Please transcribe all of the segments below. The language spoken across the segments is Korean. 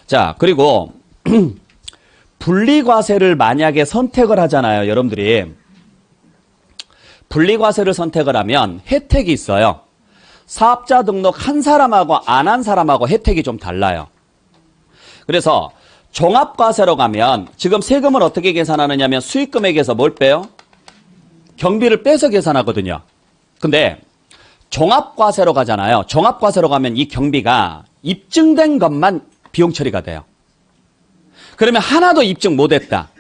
자, 그리고 분리과세를 만약에 선택을 하잖아요. 여러분들이. 분리과세를 선택을 하면 혜택이 있어요. 사업자 등록 한 사람하고 안 한 사람하고 혜택이 좀 달라요. 그래서 종합과세로 가면 지금 세금을 어떻게 계산하느냐면 수익금액에서 뭘 빼요? 경비를 빼서 계산하거든요. 근데 종합과세로 가잖아요. 종합과세로 가면 이 경비가 입증된 것만 비용 처리가 돼요. 그러면 하나도 입증 못했다.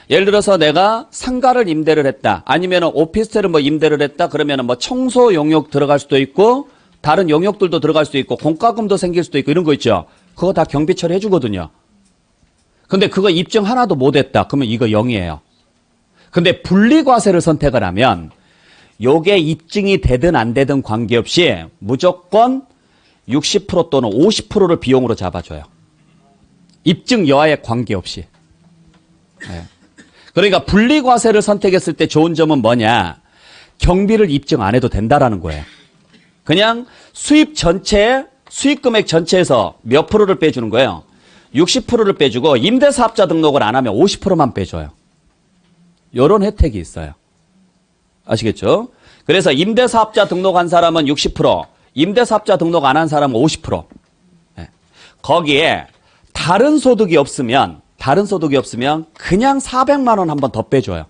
예를 들어서 내가 상가를 임대를 했다. 아니면 오피스텔을 뭐 임대를 했다. 그러면 뭐 청소 용역 들어갈 수도 있고 다른 용역들도 들어갈 수도 있고 공과금도 생길 수도 있고 이런 거 있죠. 그거 다 경비 처리해 주거든요. 근데 그거 입증 하나도 못했다. 그러면 이거 0이에요. 근데 분리과세를 선택을 하면 요게 입증이 되든 안 되든 관계없이 무조건 60% 또는 50%를 비용으로 잡아줘요. 입증 여하에 관계없이. 네. 그러니까 분리과세를 선택했을 때 좋은 점은 뭐냐? 경비를 입증 안 해도 된다라는 거예요. 그냥 수입 전체에 수익금액 전체에서 몇 프로를 빼주는 거예요? 60%를 빼주고 임대사업자 등록을 안 하면 50%만 빼줘요. 이런 혜택이 있어요. 아시겠죠? 그래서 임대사업자 등록한 사람은 60%, 임대사업자 등록 안 한 사람은 50%. 네. 거기에 다른 소득이 없으면 그냥 400만 원 한 번 더 빼줘요.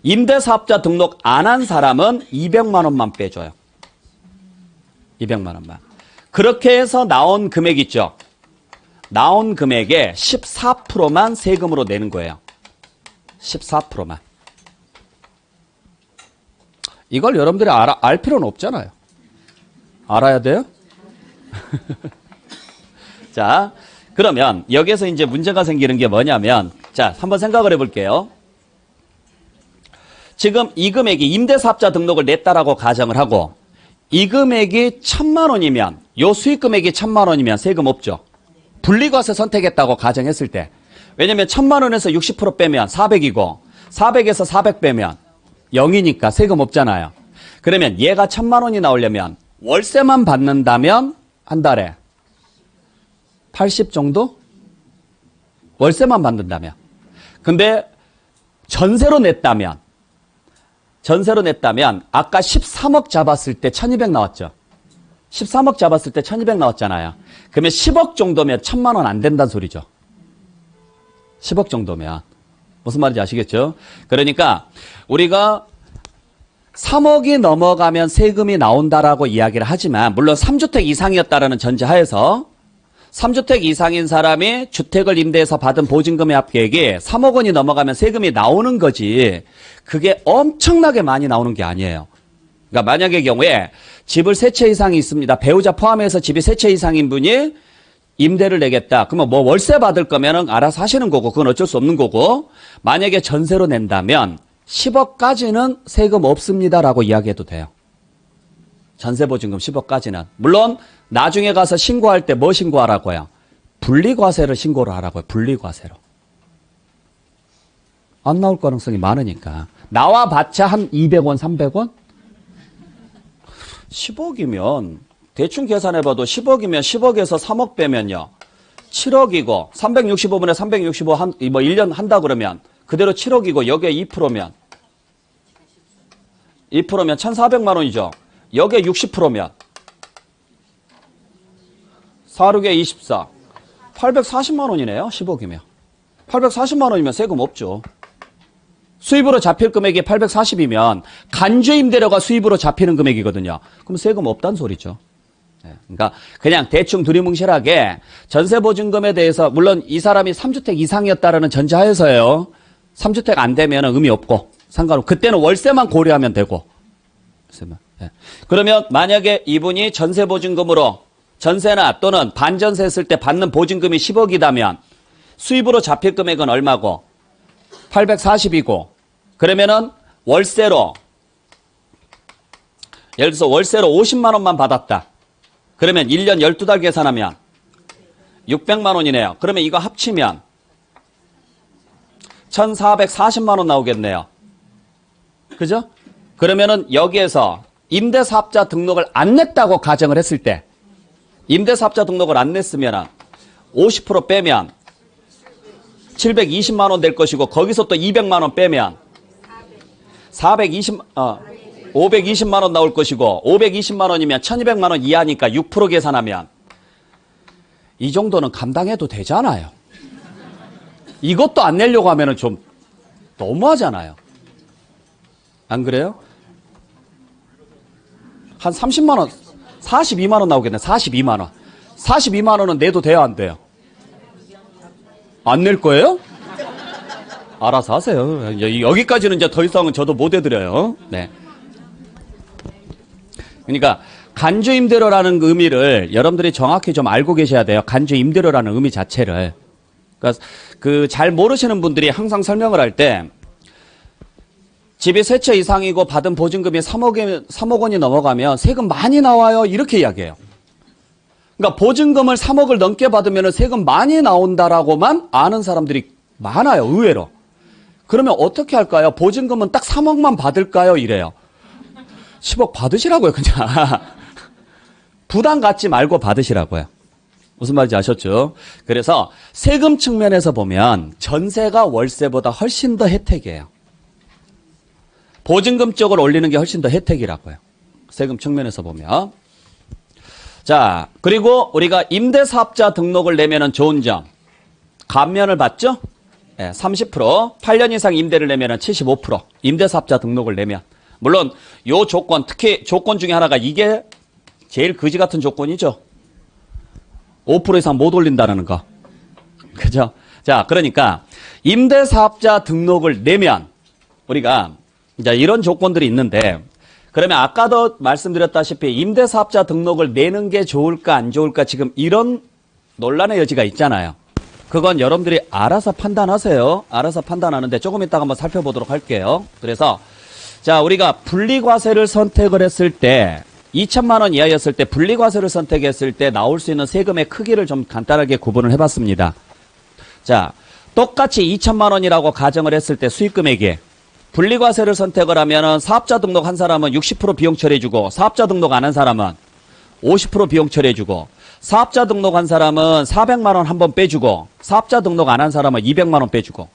임대사업자 등록 안 한 사람은 200만 원만 빼줘요. 200만 원만. 그렇게 해서 나온 금액 있죠. 나온 금액의 14%만 세금으로 내는 거예요. 14%만. 이걸 여러분들이 알 필요는 없잖아요. 알아야 돼요? 자, 그러면 여기에서 이제 문제가 생기는 게 뭐냐면, 자, 한번 생각을 해볼게요. 지금 이 금액이 임대사업자 등록을 냈다라고 가정을 하고, 이 금액이 1,000만 원이면, 요 수익 금액이 1,000만 원이면 세금 없죠. 분리과세 선택했다고 가정했을 때. 왜냐면 1,000만 원에서 60% 빼면 400이고, 400에서 400 빼면 0이니까 세금 없잖아요. 그러면 얘가 1,000만 원이 나오려면 월세만 받는다면 한 달에 80 정도? 월세만 받는다면. 근데 전세로 냈다면 아까 13억 잡았을 때 1,200 나왔죠. 13억 잡았을 때 1,200 나왔잖아요. 그러면 10억 정도면 1,000만 원 안 된다는 소리죠. 10억 정도면. 무슨 말인지 아시겠죠? 그러니까 우리가 3억이 넘어가면 세금이 나온다라고 이야기를 하지만 물론 3주택 이상이었다라는 전제하에서 3주택 이상인 사람이 주택을 임대해서 받은 보증금의 합계액이 3억 원이 넘어가면 세금이 나오는 거지 그게 엄청나게 많이 나오는 게 아니에요. 그러니까 만약의 경우에 집을 3채 이상이 있습니다. 배우자 포함해서 집이 3채 이상인 분이 임대를 내겠다. 그러면 뭐 월세 받을 거면은 알아서 하시는 거고 그건 어쩔 수 없는 거고 만약에 전세로 낸다면 10억까지는 세금 없습니다라고 이야기해도 돼요. 전세보증금 10억까지는. 물론 나중에 가서 신고할 때 뭐 신고하라고요? 분리과세를 신고를 하라고요. 분리과세로. 안 나올 가능성이 많으니까. 나와봤자 한 200원, 300원? 10억이면 대충 계산해봐도 10억이면 10억에서 3억 빼면요. 7억이고 365분에 365 뭐 1년 한다 그러면 그대로 7억이고 여기에 2%면 1,400만 원이죠. 여기에 60%면 4,6에 24 840만 원이네요. 10억이면 840만 원이면 세금 없죠. 수입으로 잡힐 금액이 840이면 간주임대료가 수입으로 잡히는 금액이거든요. 그럼 세금 없다는 소리죠. 그러니까 그냥 대충 두리뭉실하게 전세보증금에 대해서 물론 이 사람이 3주택 이상이었다라는 전제하에서요. 3주택 안 되면 의미 없고 상관없고 그때는 월세만 고려하면 되고 그러면 만약에 이분이 전세보증금으로 전세나 또는 반전세 했을 때 받는 보증금이 10억이다면 수입으로 잡힐 금액은 얼마고 840이고 그러면은 월세로 예를 들어서 월세로 50만 원만 받았다. 그러면 1년 12달 계산하면 600만 원이네요. 그러면 이거 합치면 1,440만 원 나오겠네요. 그죠? 그러면은 여기에서 임대사업자 등록을 안 냈다고 가정을 했을 때 임대사업자 등록을 안 냈으면 50% 빼면 720만 원 될 것이고 거기서 또 200만 원 빼면 520만 원 나올 것이고 520만 원이면 1200만 원 이하니까 6% 계산하면 이 정도는 감당해도 되잖아요. 이것도 안 내려고 하면 좀 너무하잖아요. 안 그래요? 한 30만 원, 42만 원 나오겠네. 42만 원. 42만 원은 내도 돼요, 안 돼요? 안 낼 거예요? 알아서 하세요. 여기까지는 이제 더 이상은 저도 못 해드려요. 네. 그러니까 간주 임대료라는 의미를 여러분들이 정확히 좀 알고 계셔야 돼요. 간주 임대료라는 의미 자체를. 그러니까 그 잘 모르시는 분들이 항상 설명을 할 때 집이 세 채 이상이고 받은 보증금이 3억 원이 넘어가면 세금 많이 나와요. 이렇게 이야기해요. 그러니까 보증금을 3억을 넘게 받으면 세금 많이 나온다라고만 아는 사람들이 많아요. 의외로. 그러면 어떻게 할까요? 보증금은 딱 3억만 받을까요? 이래요. 10억 받으시라고요. 그냥. 부담 갖지 말고 받으시라고요. 무슨 말인지 아셨죠? 그래서 세금 측면에서 보면 전세가 월세보다 훨씬 더 혜택이에요. 보증금 쪽을 올리는 게 훨씬 더 혜택이라고요. 세금 측면에서 보면. 자, 그리고 우리가 임대사업자 등록을 내면은 좋은 점. 감면을 받죠? 네, 30%. 8년 이상 임대를 내면은 75%. 임대사업자 등록을 내면. 물론 요 조건, 특히 조건 중에 하나가 이게 제일 거지 같은 조건이죠. 5% 이상 못 올린다는 거. 그죠? 자, 그러니까 임대사업자 등록을 내면 우리가 이제 이런 조건들이 있는데 그러면 아까도 말씀드렸다시피 임대사업자 등록을 내는 게 좋을까 안 좋을까 지금 이런 논란의 여지가 있잖아요. 그건 여러분들이 알아서 판단하세요. 알아서 판단하는데 조금 이따가 한번 살펴보도록 할게요. 그래서 자, 우리가 분리과세를 선택을 했을 때 2천만 원 이하였을 때 분리과세를 선택했을 때 나올 수 있는 세금의 크기를 좀 간단하게 구분을 해봤습니다. 자, 똑같이 2천만 원이라고 가정을 했을 때 수익금액이 분리과세를 선택을 하면은 사업자 등록한 사람은 60% 비용 처리해주고 사업자 등록 안 한 사람은 50% 비용 처리해주고 사업자 등록한 사람은 400만 원 한 번 빼주고 사업자 등록 안 한 사람은 200만 원 빼주고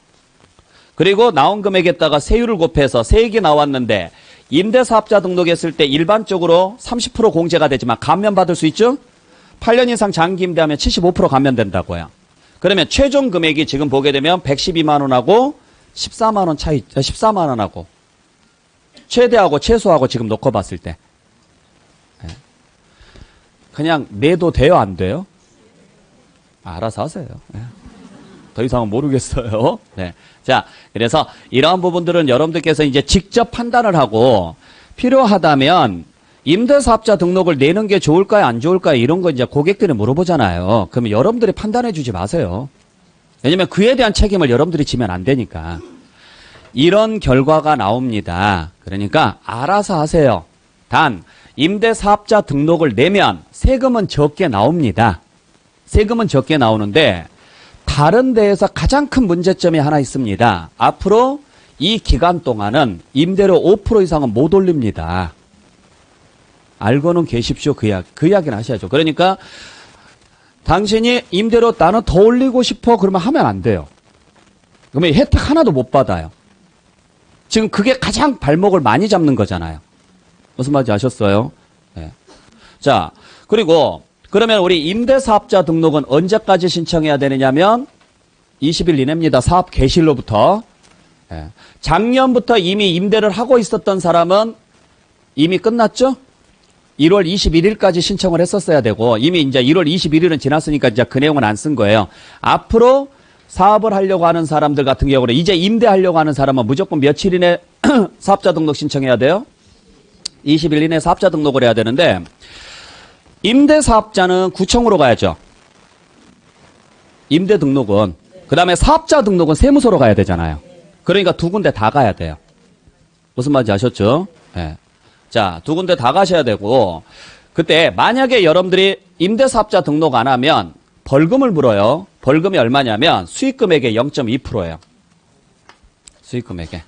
그리고 나온 금액에다가 세율을 곱해서 세액이 나왔는데 임대사업자 등록했을 때 일반적으로 30% 공제가 되지만 감면받을 수 있죠? 8년 이상 장기 임대하면 75% 감면된다고요. 그러면 최종 금액이 지금 보게 되면 112만 원하고 14만 원 차이, 14만 원하고 최대하고 최소하고 지금 놓고 봤을 때 그냥 내도 돼요, 안 돼요? 알아서 하세요. 더 이상은 모르겠어요. 네. 자, 그래서 이러한 부분들은 여러분들께서 이제 직접 판단을 하고 필요하다면 임대사업자 등록을 내는 게 좋을까요, 안 좋을까요? 이런 거 이제 고객들이 물어보잖아요. 그러면 여러분들이 판단해 주지 마세요. 왜냐면 그에 대한 책임을 여러분들이 지면 안 되니까. 이런 결과가 나옵니다. 그러니까 알아서 하세요. 단, 임대사업자 등록을 내면 세금은 적게 나옵니다. 세금은 적게 나오는데 다른 데에서 가장 큰 문제점이 하나 있습니다. 앞으로 이 기간 동안은 임대료 5% 이상은 못 올립니다. 알고는 계십시오. 그 이야기는 하셔야죠. 그러니까 당신이 임대료 나는 더 올리고 싶어 그러면 하면 안 돼요. 그러면 혜택 하나도 못 받아요. 지금 그게 가장 발목을 많이 잡는 거잖아요. 무슨 말인지 아셨어요? 네. 자, 그리고 그러면 우리 임대사업자 등록은 언제까지 신청해야 되느냐면 20일 이내입니다. 사업 개시일로부터. 네. 작년부터 이미 임대를 하고 있었던 사람은 이미 끝났죠? 1월 21일까지 신청을 했었어야 되고 이미 이제 1월 21일은 지났으니까 이제 그 내용은 안 쓴 거예요. 앞으로 사업을 하려고 하는 사람들 같은 경우는 이제 임대하려고 하는 사람은 무조건 며칠 이내 사업자 등록 신청해야 돼요? 20일 이내 사업자 등록을 해야 되는데 임대사업자는 구청으로 가야죠. 임대 등록은. 그 다음에 사업자 등록은 세무서로 가야 되잖아요. 그러니까 두 군데 다 가야 돼요. 무슨 말인지 아셨죠? 네. 자, 두 군데 다 가셔야 되고 그때 만약에 여러분들이 임대사업자 등록 안 하면 벌금을 물어요. 벌금이 얼마냐면 수익금액의 0.2%예요. 수익금액에.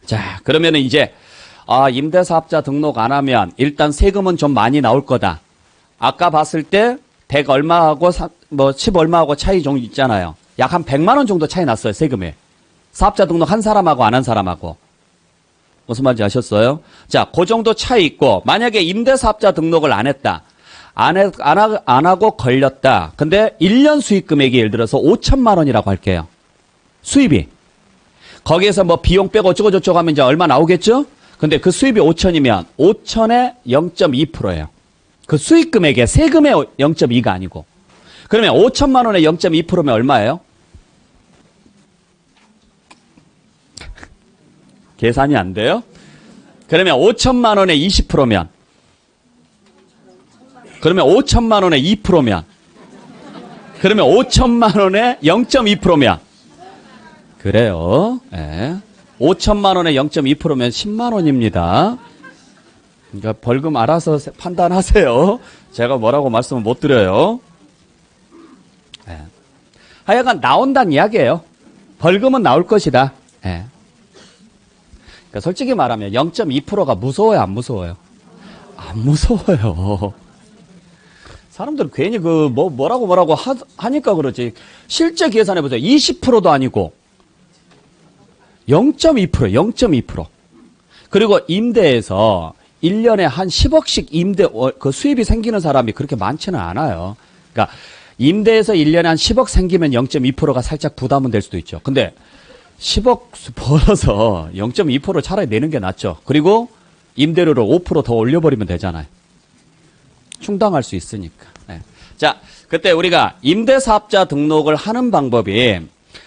자, 그러면은 이제 아, 임대사업자 등록 안 하면 일단 세금은 좀 많이 나올 거다. 아까 봤을 때 100 얼마하고 10 얼마하고 차이 좀 있잖아요. 약 한 100만 원 정도 차이 났어요, 세금에. 사업자 등록 한 사람하고 안 한 사람하고. 무슨 말인지 아셨어요? 자, 그 정도 차이 있고, 만약에 임대사업자 등록을 안 했다. 안 하고 걸렸다. 근데 1년 수익 금액이 예를 들어서 5천만 원이라고 할게요. 수입이. 거기에서 뭐 비용 빼고 어쩌고저쩌고 하면 이제 얼마 나오겠죠? 근데 그 수입이 5천이면 5천에 0.2%예요. 그 수익 금액의 세금의 0.2가 아니고. 그러면 5천만 원에 0.2%면 얼마예요? 계산이 안 돼요? 그러면 5천만 원에 20%면 그러면 5천만 원에 2%면 그러면 5천만 원에 0.2%면 그래요. 예. 5천만 원에 0.2%면 10만 원입니다. 그러니까 벌금 알아서 판단하세요. 제가 뭐라고 말씀을 못 드려요. 예. 하여간 나온다는 이야기예요. 벌금은 나올 것이다. 예. 그러니까 솔직히 말하면 0.2%가 무서워요, 안 무서워요? 안 무서워요. 사람들은 괜히 뭐라고 하니까 그러지. 실제 계산해 보세요. 20%도 아니고 0.2%, 0.2%. 그리고 임대에서 1년에 한 10억씩 그 수입이 생기는 사람이 그렇게 많지는 않아요. 그러니까 임대에서 1년에 한 10억 생기면 0.2%가 살짝 부담은 될 수도 있죠. 근데 10억 벌어서 0.2% 차라리 내는 게 낫죠. 그리고 임대료를 5% 더 올려버리면 되잖아요. 충당할 수 있으니까. 네. 자, 그때 우리가 임대사업자 등록을 하는 방법이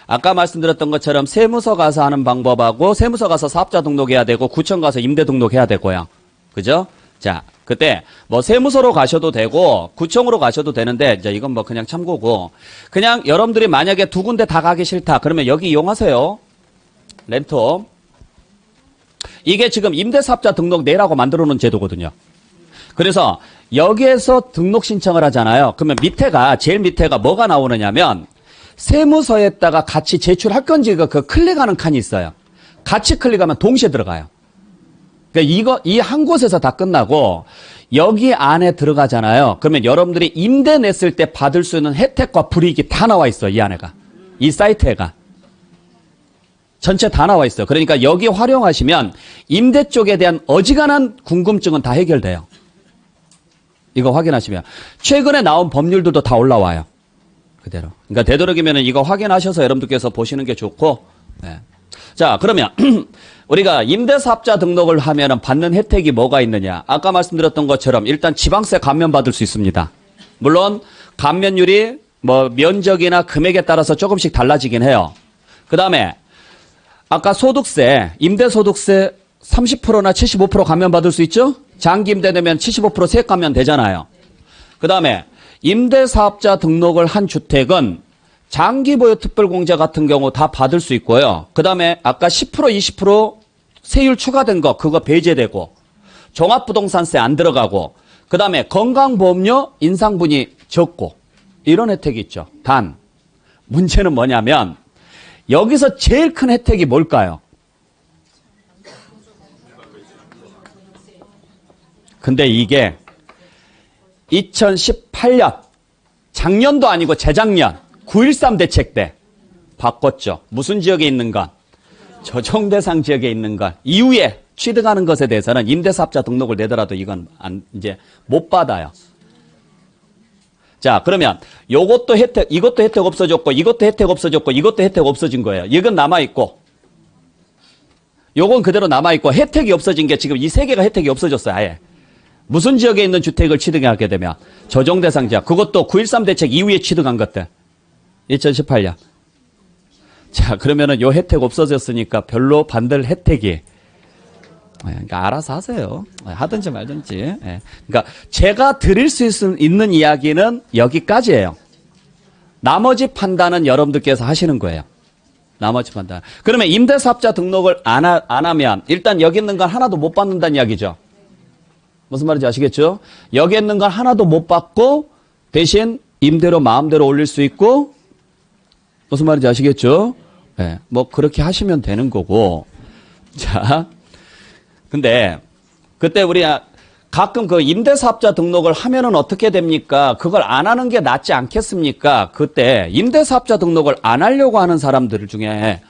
아까 말씀드렸던 것처럼 세무서 가서 하는 방법하고 세무서 가서 사업자 등록해야 되고 구청 가서 임대 등록해야 되고요. 그죠? 자, 그때 뭐 세무서로 가셔도 되고 구청으로 가셔도 되는데 이제 이건 뭐 그냥 참고고 그냥 여러분들이 만약에 두 군데 다 가기 싫다. 그러면 여기 이용하세요. 렌토. 이게 지금 임대사업자 등록 내라고 만들어 놓은 제도거든요. 그래서 여기에서 등록 신청을 하잖아요. 그러면 제일 밑에가 뭐가 나오느냐면 세무서에다가 같이 제출할 건지 그 클릭하는 칸이 있어요. 같이 클릭하면 동시에 들어가요. 그러니까 이 한 곳에서 다 끝나고 여기 안에 들어가잖아요. 그러면 여러분들이 임대 냈을 때 받을 수 있는 혜택과 불이익이 다 나와 있어요. 이 안에가. 이 사이트에가. 전체 다 나와 있어요. 그러니까 여기 활용하시면 임대 쪽에 대한 어지간한 궁금증은 다 해결돼요. 이거 확인하시면. 최근에 나온 법률들도 다 올라와요. 그대로. 그러니까 되도록이면 이거 확인하셔서 여러분들께서 보시는 게 좋고. 네. 자, 그러면 우리가 임대사업자 등록을 하면은 받는 혜택이 뭐가 있느냐. 아까 말씀드렸던 것처럼 일단 지방세 감면 받을 수 있습니다. 물론 감면율이 뭐 면적이나 금액에 따라서 조금씩 달라지긴 해요. 그 다음에 아까 소득세, 임대소득세 30%나 75% 감면 받을 수 있죠? 장기 임대 되면 75% 세액 감면 되잖아요. 그 다음에 임대사업자 등록을 한 주택은 장기보유 특별공제 같은 경우 다 받을 수 있고요. 그 다음에 아까 10% 20% 세율 추가된 거 그거 배제되고 종합부동산세 안 들어가고 그 다음에 건강보험료 인상분이 적고 이런 혜택이 있죠. 단 문제는 뭐냐면 여기서 제일 큰 혜택이 뭘까요? 근데 이게 2018년 작년도 아니고 재작년 9.13 대책 때 바꿨죠. 무슨 지역에 있는 건? 조정대상 지역에 있는 건. 이후에 취득하는 것에 대해서는 임대사업자 등록을 내더라도 이건 이제 못 받아요. 자, 그러면 이것도 혜택 없어졌고, 이것도 혜택 없어졌고, 이것도 혜택 없어진 거예요. 이건 남아있고, 요건 그대로 남아있고, 혜택이 없어진 게 지금 이 세 개가 혜택이 없어졌어요, 아예. 무슨 지역에 있는 주택을 취득하게 되면 조정대상 지역, 그것도 9.13 대책 이후에 취득한 것들. 2018년. 자, 그러면은 요 혜택 없어졌으니까 별로 받을 혜택이. 그러니까 알아서 하세요. 하든지 말든지. 그러니까 제가 드릴 수 있는 이야기는 여기까지예요. 나머지 판단은 여러분들께서 하시는 거예요. 나머지 판단. 그러면 임대사업자 등록을 안 하면 일단 여기 있는 건 하나도 못 받는다는 이야기죠. 무슨 말인지 아시겠죠? 여기 있는 건 하나도 못 받고 대신 임대료 마음대로 올릴 수 있고 무슨 말인지 아시겠죠? 뭐 그렇게 하시면 되는 거고. 자, 근데 그때 우리 가끔 그 임대사업자 등록을 하면은 어떻게 됩니까? 그걸 안 하는 게 낫지 않겠습니까? 그때 임대사업자 등록을 안 하려고 하는 사람들 중에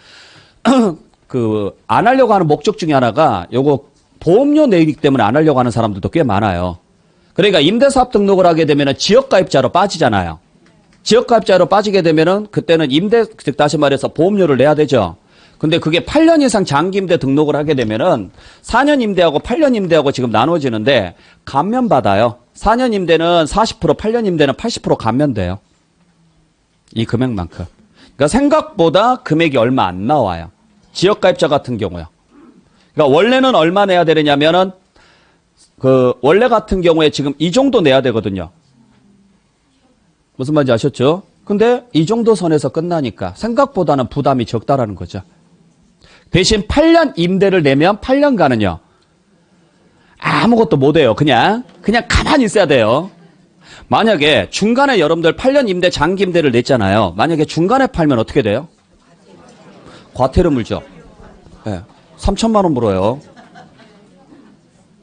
그 안 하려고 하는 목적 중에 하나가 요거 보험료 내기 때문에 안 하려고 하는 사람들도 꽤 많아요. 그러니까 임대사업 등록을 하게 되면은 지역가입자로 빠지잖아요. 지역가입자로 빠지게 되면은 그때는 즉 다시 말해서 보험료를 내야 되죠. 근데 그게 8년 이상 장기 임대 등록을 하게 되면은 4년 임대하고 8년 임대하고 지금 나눠지는데 감면받아요. 4년 임대는 40%, 8년 임대는 80% 감면돼요. 이 금액만큼. 그러니까 생각보다 금액이 얼마 안 나와요. 지역가입자 같은 경우요. 그러니까 원래는 얼마 내야 되느냐면은 원래 같은 경우에 지금 이 정도 내야 되거든요. 무슨 말인지 아셨죠? 근데 이 정도 선에서 끝나니까 생각보다는 부담이 적다라는 거죠. 대신 8년 임대를 내면 8년간은요. 아무것도 못 해요. 그냥 가만히 있어야 돼요. 만약에 중간에 여러분들 8년 임대 장기 임대를 냈잖아요. 만약에 중간에 팔면 어떻게 돼요? 과태료 물죠. 네, 3천만 원 물어요.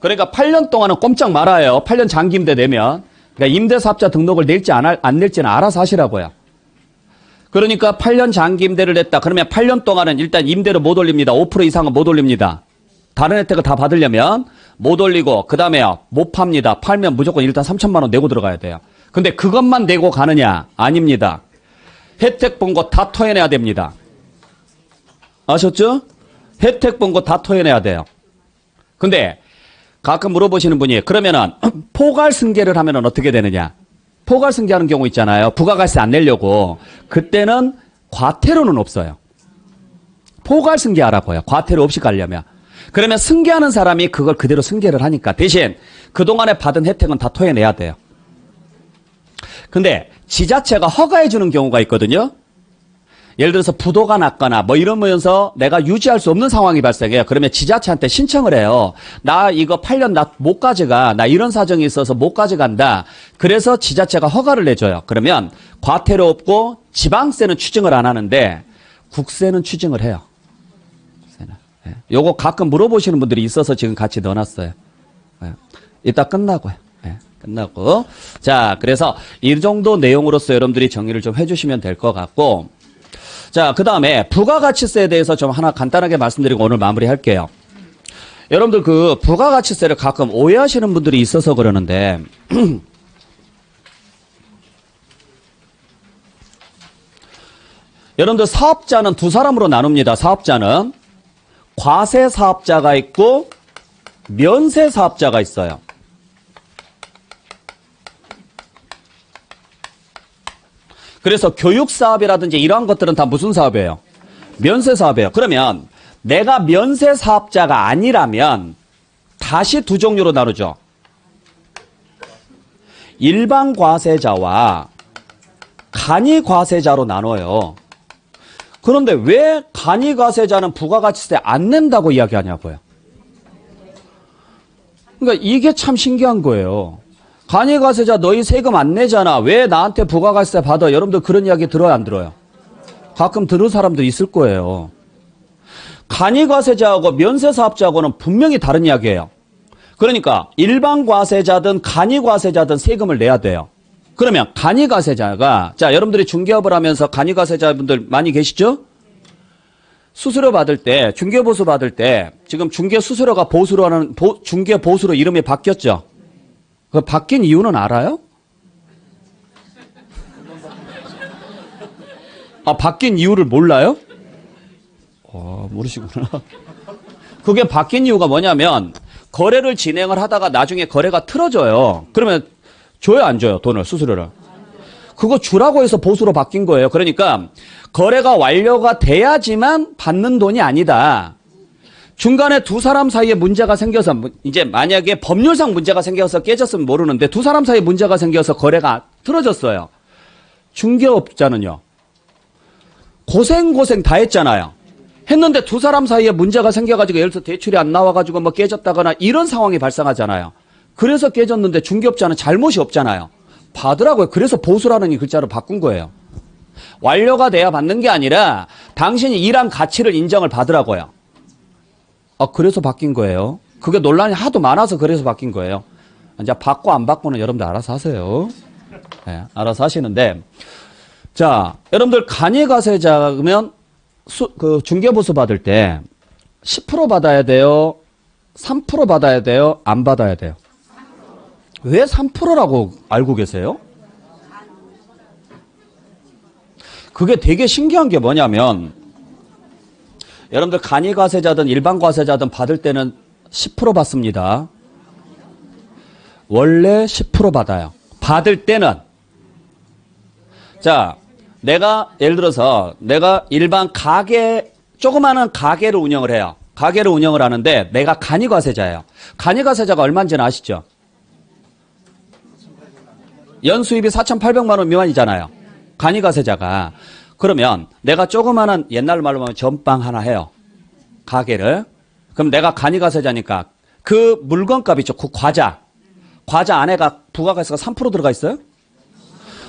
그러니까 8년 동안은 꼼짝 말아요. 8년 장기 임대 내면. 그러니까 임대사업자 등록을 낼지 안 낼지는 알아서 하시라고요. 그러니까 8년 장기 임대를 냈다. 그러면 8년 동안은 일단 임대를 못 올립니다. 5% 이상은 못 올립니다. 다른 혜택을 다 받으려면 못 올리고 그 다음에요. 못 팝니다. 팔면 무조건 일단 3천만 원 내고 들어가야 돼요. 근데 그것만 내고 가느냐? 아닙니다. 혜택 본 거 다 토해내야 됩니다. 아셨죠? 혜택 본 거 다 토해내야 돼요. 근데 가끔 물어보시는 분이 그러면은 포괄승계를 하면은 어떻게 되느냐? 포괄승계하는 경우 있잖아요. 부가가세 안 내려고. 그때는 과태료는 없어요. 포괄승계하라고요. 과태료 없이 가려면. 그러면 승계하는 사람이 그걸 그대로 승계를 하니까 대신 그동안에 받은 혜택은 다 토해내야 돼요. 근데 지자체가 허가해 주는 경우가 있거든요. 예를 들어서 부도가 났거나 뭐 이러면서 내가 유지할 수 없는 상황이 발생해요. 그러면 지자체한테 신청을 해요. 나 이거 8년 나 못 가져가. 나 이런 사정이 있어서 못 가져간다. 그래서 지자체가 허가를 내줘요. 그러면 과태료 없고 지방세는 추징을 안 하는데 국세는 추징을 해요. 예. 요거 가끔 물어보시는 분들이 있어서 지금 같이 넣어놨어요. 예. 이따 끝나고요. 예. 끝나고. 자, 그래서 이 정도 내용으로서 여러분들이 정리를 좀 해주시면 될 것 같고, 자, 그 다음에 부가가치세에 대해서 좀 하나 간단하게 말씀드리고 오늘 마무리할게요. 여러분들 그 부가가치세를 가끔 오해하시는 분들이 있어서 그러는데 여러분들 사업자는 두 사람으로 나눕니다. 사업자는 과세사업자가 있고 면세사업자가 있어요. 그래서 교육사업이라든지 이러한 것들은 다 무슨 사업이에요? 면세사업이에요. 그러면 내가 면세사업자가 아니라면 다시 두 종류로 나누죠. 일반 과세자와 간이과세자로 나눠요. 그런데 왜 간이과세자는 부가가치세 안 낸다고 이야기하냐고요. 그러니까 이게 참 신기한 거예요. 간이과세자 너희 세금 안 내잖아. 왜 나한테 부가가치세 받아? 여러분들 그런 이야기 들어요, 안 들어요? 가끔 들을 사람도 있을 거예요. 간이과세자하고 면세사업자하고는 분명히 다른 이야기예요. 그러니까 일반 과세자든 간이과세자든 세금을 내야 돼요. 그러면 간이과세자가, 자, 여러분들이 중개업을 하면서 간이과세자분들 많이 계시죠? 수수료 받을 때, 중개보수 받을 때 지금 중개수수료가 보수로 하는 중개보수로 이름이 바뀌었죠? 그 바뀐 이유는 알아요? 아, 바뀐 이유를 몰라요? 모르시구나. 그게 바뀐 이유가 뭐냐면 거래를 진행을 하다가 나중에 거래가 틀어져요. 그러면 줘요, 안 줘요? 돈을, 수수료를. 그거 주라고 해서 보수로 바뀐 거예요. 그러니까 거래가 완료가 돼야지만 받는 돈이 아니다. 중간에 두 사람 사이에 문제가 생겨서, 이제 만약에 법률상 문제가 생겨서 깨졌으면 모르는데 두 사람 사이에 문제가 생겨서 거래가 틀어졌어요. 중개업자는요. 고생 다 했잖아요. 했는데 두 사람 사이에 문제가 생겨가지고 예를 들어서 대출이 안 나와가지고 뭐 깨졌다거나 이런 상황이 발생하잖아요. 그래서 깨졌는데 중개업자는 잘못이 없잖아요. 받으라고요. 그래서 보수라는 이 글자로 바꾼 거예요. 완료가 돼야 받는 게 아니라 당신이 일한 가치를 인정을 받으라고요. 그래서 바뀐 거예요. 그게 논란이 하도 많아서 그래서 바뀐 거예요. 이제 받고 안 받고는 여러분들 알아서 하세요. 네, 알아서 하시는데, 자, 여러분들 간이가세자면 그 중개보수 받을 때 10% 받아야 돼요? 3% 받아야 돼요? 안 받아야 돼요? 왜 3%라고 알고 계세요? 그게 되게 신기한 게 뭐냐면, 여러분들 간이과세자든 일반과세자든 받을 때는 10% 받습니다. 원래 10% 받아요. 받을 때는. 자, 내가 예를 들어서 내가 일반 가게, 조그마한 가게를 운영을 해요. 가게를 운영을 하는데 내가 간이과세자예요. 간이과세자가 얼마인지는 아시죠? 연수입이 4,800만 원 미만이잖아요. 간이과세자가. 그러면 내가 조그마한 옛날 말로 하면 전빵 하나 해요. 가게를. 그럼 내가 간이과세자니까 그 물건값 있죠. 그 과자 안에가 부가가세가 3% 들어가 있어요?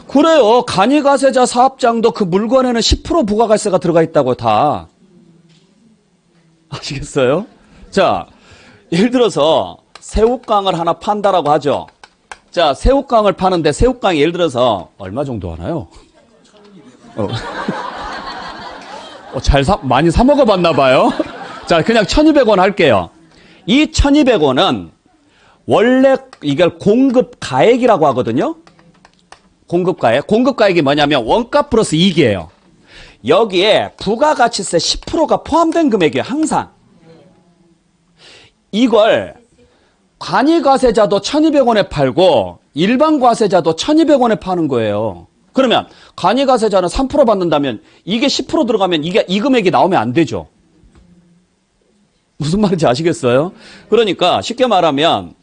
그래요. 간이과세자 사업장도 그 물건에는 10% 부가가세가 들어가 있다고 다. 아시겠어요? 자, 예를 들어서 새우깡을 하나 판다라고 하죠. 자, 새우깡을 파는데 새우깡이 예를 들어서 얼마 정도 하나요? 많이 사 먹어봤나 봐요. 자, 그냥 1,200원 할게요. 이 1,200원은 원래 이걸 공급가액이라고 하거든요. 공급가액. 공급가액이 뭐냐면 원가 플러스 이익이에요. 여기에 부가가치세 10%가 포함된 금액이에요. 항상. 이걸 간이과세자도 1,200원에 팔고 일반 과세자도 1,200원에 파는 거예요. 그러면 간이과세자는 3% 받는다면 이게 10% 들어가면 이 금액이 나오면 안 되죠. 무슨 말인지 아시겠어요? 그러니까 쉽게 말하면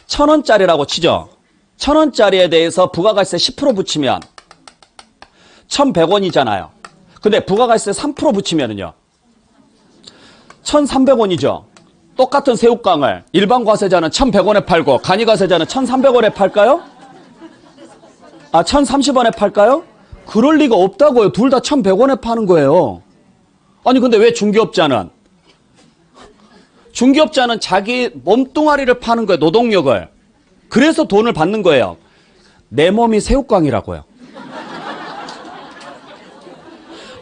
1,000원짜리라고 치죠. 1,000원짜리에 대해서 부가가세 10% 붙이면 1,100원이잖아요. 근데 부가가세 3% 붙이면은요. 1,300원이죠. 똑같은 새우깡을 일반 과세자는 1,100원에 팔고 간이과세자는 1,300원에 팔까요? 1,030원에 팔까요? 그럴 리가 없다고요. 둘 다 1,100원에 파는 거예요. 아니 근데 왜 중개업자는 자기 몸뚱아리를 파는 거예요. 노동력을. 그래서 돈을 받는 거예요. 내 몸이 새우깡이라고요.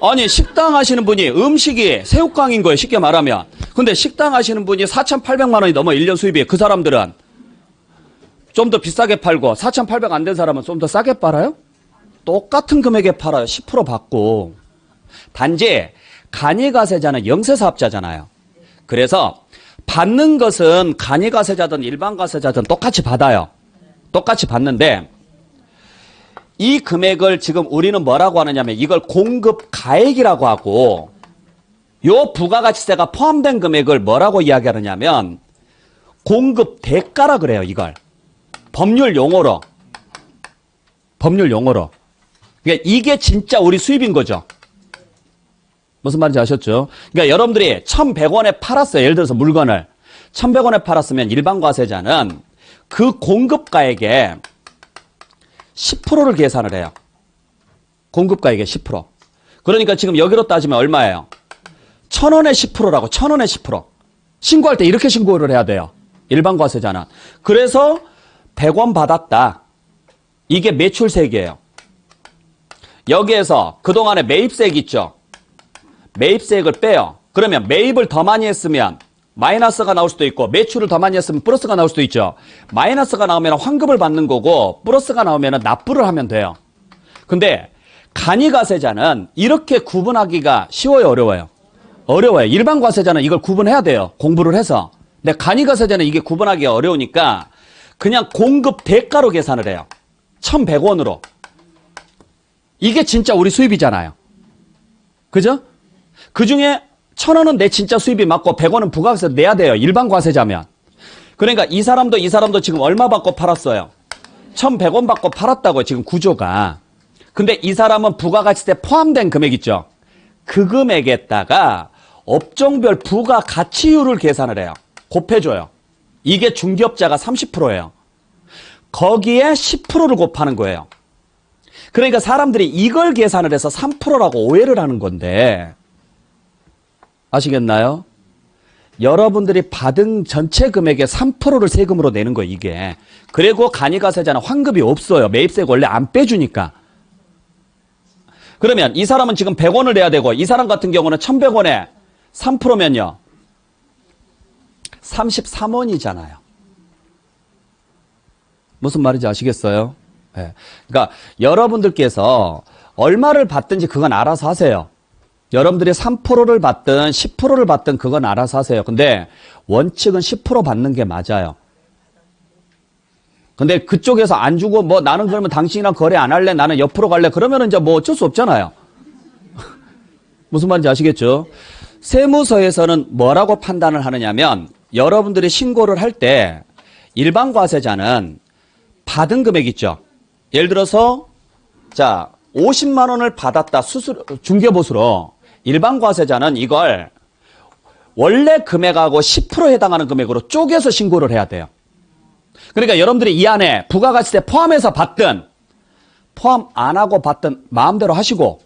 아니 식당 하시는 분이 음식이 새우깡인 거예요. 쉽게 말하면. 근데 식당 하시는 분이 4,800만 원이 넘어 1년 수입이. 그 사람들은 좀 더 비싸게 팔고 4,800 안 된 사람은 좀 더 싸게 팔아요? 똑같은 금액에 팔아요. 10% 받고. 단지 간이과세자는 영세사업자잖아요. 그래서 받는 것은 간이과세자든 일반과세자든 똑같이 받아요. 똑같이 받는데 이 금액을 지금 우리는 뭐라고 하느냐면 이걸 공급가액이라고 하고 요 부가가치세가 포함된 금액을 뭐라고 이야기하느냐면 공급대가라 그래요. 이걸. 법률 용어로. 그러니까 이게 진짜 우리 수입인 거죠. 무슨 말인지 아셨죠? 그러니까 여러분들이 1,100원에 팔았어요. 예를 들어서 물건을 1,100원에 팔았으면 일반 과세자는 그 공급가액에 10%를 계산을 해요. 공급가액의 10%. 그러니까 지금 여기로 따지면 얼마예요? 1,000원에 10%라고. 1,000원에 10%. 신고할 때 이렇게 신고를 해야 돼요. 일반 과세자는. 그래서 100원 받았다. 이게 매출세액이에요. 여기에서 그동안에 매입세액 있죠. 매입세액을 빼요. 그러면 매입을 더 많이 했으면 마이너스가 나올 수도 있고 매출을 더 많이 했으면 플러스가 나올 수도 있죠. 마이너스가 나오면 환급을 받는 거고 플러스가 나오면 납부를 하면 돼요. 근데 간이과세자는 이렇게 구분하기가 쉬워요, 어려워요? 어려워요. 일반 과세자는 이걸 구분해야 돼요. 공부를 해서. 근데 간이과세자는 이게 구분하기가 어려우니까 그냥 공급 대가로 계산을 해요. 1,100원으로. 이게 진짜 우리 수입이잖아요. 그죠? 그 중에 1,000원은 내 진짜 수입이 맞고 100원은 부가가세 내야 돼요. 일반 과세자면. 그러니까 이 사람도 지금 얼마 받고 팔았어요? 1,100원 받고 팔았다고요. 지금 구조가. 근데 이 사람은 부가가치세 포함된 금액 있죠. 그 금액에다가 업종별 부가가치율을 계산을 해요. 곱해줘요. 이게 중개업자가 30%예요. 거기에 10%를 곱하는 거예요. 그러니까 사람들이 이걸 계산을 해서 3%라고 오해를 하는 건데 아시겠나요? 여러분들이 받은 전체 금액의 3%를 세금으로 내는 거예요, 이게. 그리고 간이가세자는 환급이 없어요. 매입세가 원래 안 빼주니까. 그러면 이 사람은 지금 100원을 내야 되고 이 사람 같은 경우는 1100원에 3%면요. 33원이잖아요. 무슨 말인지 아시겠어요? 네. 그러니까 여러분들께서 얼마를 받든지 그건 알아서 하세요. 여러분들이 3%를 받든 10%를 받든 그건 알아서 하세요. 근데 원칙은 10% 받는 게 맞아요. 근데 그쪽에서 안 주고 뭐 나는 그러면 당신이랑 거래 안 할래? 나는 옆으로 갈래? 그러면은 이제 뭐 어쩔 수 없잖아요. 무슨 말인지 아시겠죠? 세무서에서는 뭐라고 판단을 하느냐면 여러분들이 신고를 할 때 일반 과세자는 받은 금액 있죠. 예를 들어서 자 50만 원을 받았다 중개보수로 일반 과세자는 이걸 원래 금액하고 10% 해당하는 금액으로 쪼개서 신고를 해야 돼요. 그러니까 여러분들이 이 안에 부가가치세 포함해서 받든 포함 안 하고 받든 마음대로 하시고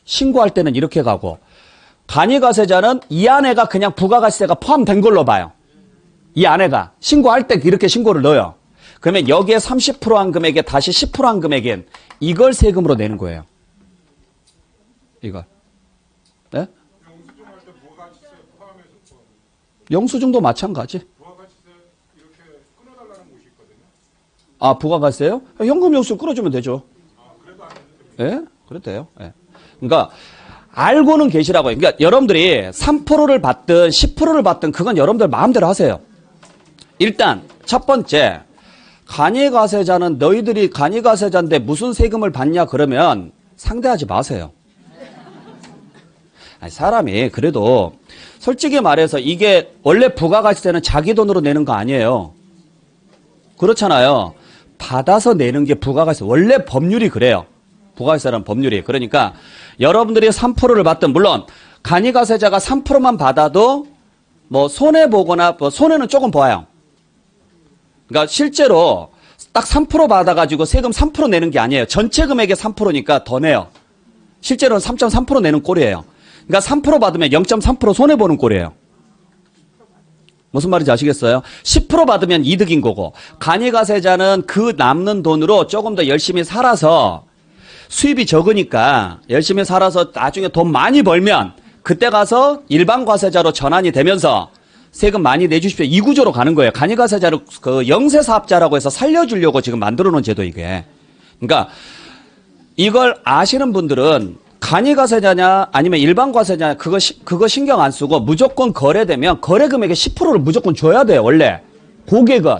신고할 때는 이렇게 가고 간이가세자는 이 안에가 그냥 부가가치세가 포함된 걸로 봐요. 이 안에가 신고할 때 이렇게 신고를 넣어요. 그러면 여기에 30%한 금액에 다시 10%한 금액인 이걸 세금으로 내는 거예요. 이걸. 네? 영수증할 때 부가가치세 포함해서 영수증도 마찬가지. 부가가치세 이렇게 끊어달라는 곳이 있거든요. 아, 부가가세요? 현금 영수증 끌어주면 되죠. 그래도 안 해도 예? 그래도 돼요. 예. 그러니까 알고는 계시라고요. 그러니까 여러분들이 3%를 받든 10%를 받든 그건 여러분들 마음대로 하세요. 일단 첫 번째 간이가세자는 너희들이 간이가세자인데 무슨 세금을 받냐 그러면 상대하지 마세요. 아니, 사람이 그래도 솔직히 말해서 이게 원래 부가가치세는 자기 돈으로 내는 거 아니에요. 그렇잖아요. 받아서 내는 게 부가가치세. 원래 법률이 그래요. 부가가치세라는 법률이. 그러니까 여러분들이 3%를 받든 물론 간이가세자가 3%만 받아도 뭐 손해보거나 뭐 손해는 조금 봐요. 그러니까 실제로 딱 3% 받아가지고 세금 3% 내는 게 아니에요. 전체 금액의 3%니까 더 내요. 실제로는 3.3% 내는 꼴이에요. 그러니까 3% 받으면 0.3% 손해보는 꼴이에요. 무슨 말인지 아시겠어요? 10% 받으면 이득인 거고 간이가세자는 그 남는 돈으로 조금 더 열심히 살아서 수입이 적으니까 열심히 살아서 나중에 돈 많이 벌면 그때 가서 일반 과세자로 전환이 되면서 세금 많이 내주십시오. 이 구조로 가는 거예요. 간이가세자를 그 영세사업자라고 해서 살려주려고 지금 만들어 놓은 제도 이게. 그러니까 이걸 아시는 분들은 간이가세자냐 아니면 일반 과세자냐 그거 신경 안 쓰고 무조건 거래되면 거래 금액의 10%를 무조건 줘야 돼요. 원래 고객은.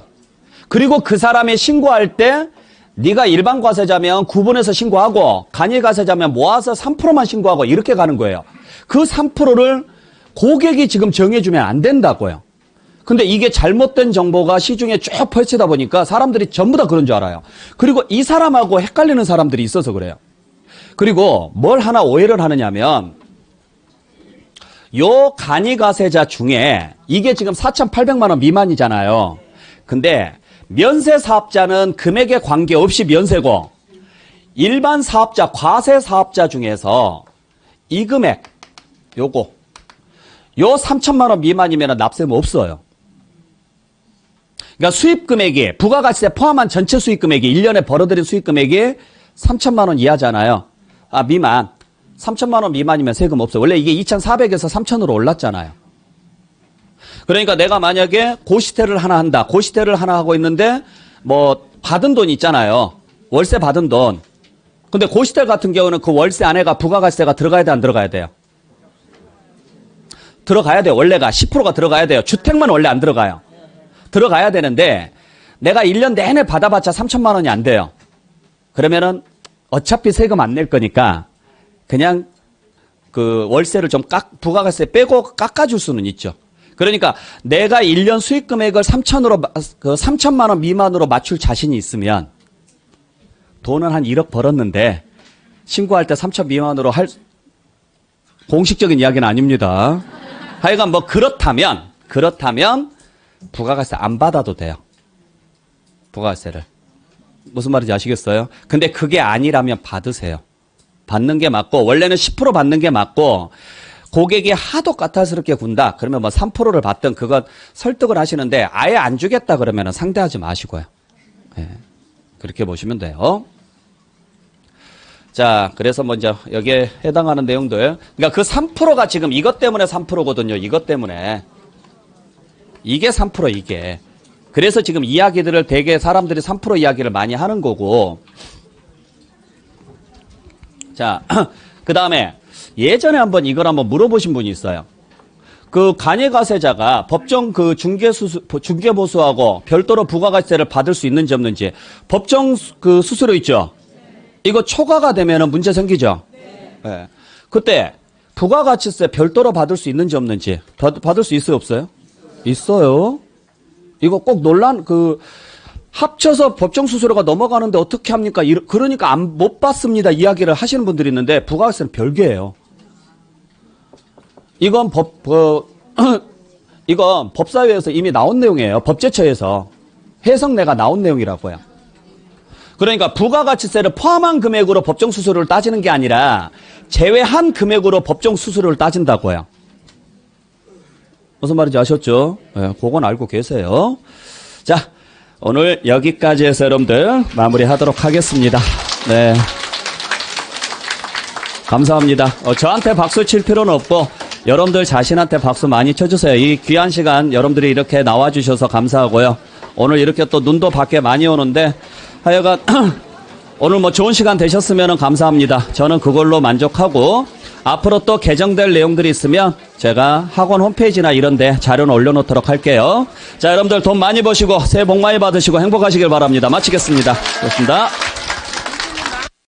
그리고 그 사람이 신고할 때 네가 일반 과세자면 구분해서 신고하고 간이가세자면 모아서 3%만 신고하고 이렇게 가는 거예요. 그 3%를 고객이 지금 정해주면 안 된다고요. 근데 이게 잘못된 정보가 시중에 쭉 펼치다 보니까 사람들이 전부 다 그런 줄 알아요. 그리고 이 사람하고 헷갈리는 사람들이 있어서 그래요. 그리고 뭘 하나 오해를 하느냐면 요 간이가세자 중에 이게 지금 4,800만 원 미만이잖아요. 근데 면세사업자는 금액에 관계없이 면세고 일반 사업자, 과세사업자 중에서 이 금액 요거 요 3천만 원 미만이면 납세금 없어요. 그러니까 수입 금액이 부가가치세 포함한 전체 수입 금액이 1년에 벌어들인 수입 금액이 3천만 원 이하잖아요. 아, 미만. 3천만 원 미만이면 세금 없어요. 원래 이게 2,400에서 3천으로 올랐잖아요. 그러니까 내가 만약에 고시텔을 하나 한다. 고시텔을 하나 하고 있는데 뭐 받은 돈 있잖아요. 월세 받은 돈. 근데 고시텔 같은 경우는 그 월세 안에가 부가가치세가 들어가야 돼, 안 들어가야 돼요? 들어가야 돼요. 원래가 10%가 들어가야 돼요. 주택만 원래 안 들어가요. 들어가야 되는데 내가 1년 내내 받아봤자 3천만 원이 안 돼요. 그러면은 어차피 세금 안 낼 거니까 그냥 그 월세를 좀 부가가치세 빼고 깎아줄 수는 있죠. 그러니까 내가 1년 수익 금액을 3천만 원 미만으로 맞출 자신이 있으면 돈은 한 1억 벌었는데 신고할 때 3천 미만으로 할 공식적인 이야기는 아닙니다. 하여간 뭐 그렇다면 부가가치세 안 받아도 돼요. 부가가치세를. 무슨 말인지 아시겠어요? 근데 그게 아니라면 받으세요. 받는 게 맞고 원래는 10% 받는 게 맞고 고객이 하도 까탈스럽게 군다. 그러면 뭐 3%를 받든 그건 설득을 하시는데 아예 안 주겠다 그러면 상대하지 마시고요. 예, 그렇게 보시면 돼요. 자, 그래서 먼저 여기에 해당하는 내용들. 그러니까 그 3%가 지금 이것 때문에 3%거든요. 이것 때문에. 이게 3% 이게. 그래서 지금 이야기들을 되게 사람들이 3% 이야기를 많이 하는 거고. 자, 그 다음에 예전에 한번 이걸 한번 물어보신 분이 있어요. 그 간이가세자가 법정 그 중개보수하고 별도로 부가가치세를 받을 수 있는지 없는지 법정 그 수수료 있죠? 이거 초과가 되면은 문제 생기죠? 네. 그때 부가가치세 별도로 받을 수 있는지 없는지 받을 수 있어요 없어요? 있어요. 이거 꼭 논란 합쳐서 법정 수수료가 넘어가는데 어떻게 합니까? 그러니까 못 받습니다 이야기를 하시는 분들이 있는데 부가가치세는 별개예요. 이건 이건 법사위에서 이미 나온 내용이에요. 법제처에서 해석내가 나온 내용이라고요. 그러니까 부가가치세를 포함한 금액으로 법정 수수료를 따지는 게 아니라 제외한 금액으로 법정 수수료를 따진다고요. 무슨 말인지 아셨죠? 네, 그건 알고 계세요. 자, 오늘 여기까지 해서 여러분들 마무리하도록 하겠습니다. 네, 감사합니다. 저한테 박수 칠 필요는 없고 여러분들 자신한테 박수 많이 쳐주세요. 이 귀한 시간 여러분들이 이렇게 나와주셔서 감사하고요. 오늘 이렇게 또 눈도 밖에 많이 오는데 하여간 오늘 뭐 좋은 시간 되셨으면 감사합니다. 저는 그걸로 만족하고 앞으로 또 개정될 내용들이 있으면 제가 학원 홈페이지나 이런 데 자료는 올려놓도록 할게요. 자, 여러분들 돈 많이 버시고 새해 복 많이 받으시고 행복하시길 바랍니다. 마치겠습니다. 고맙습니다.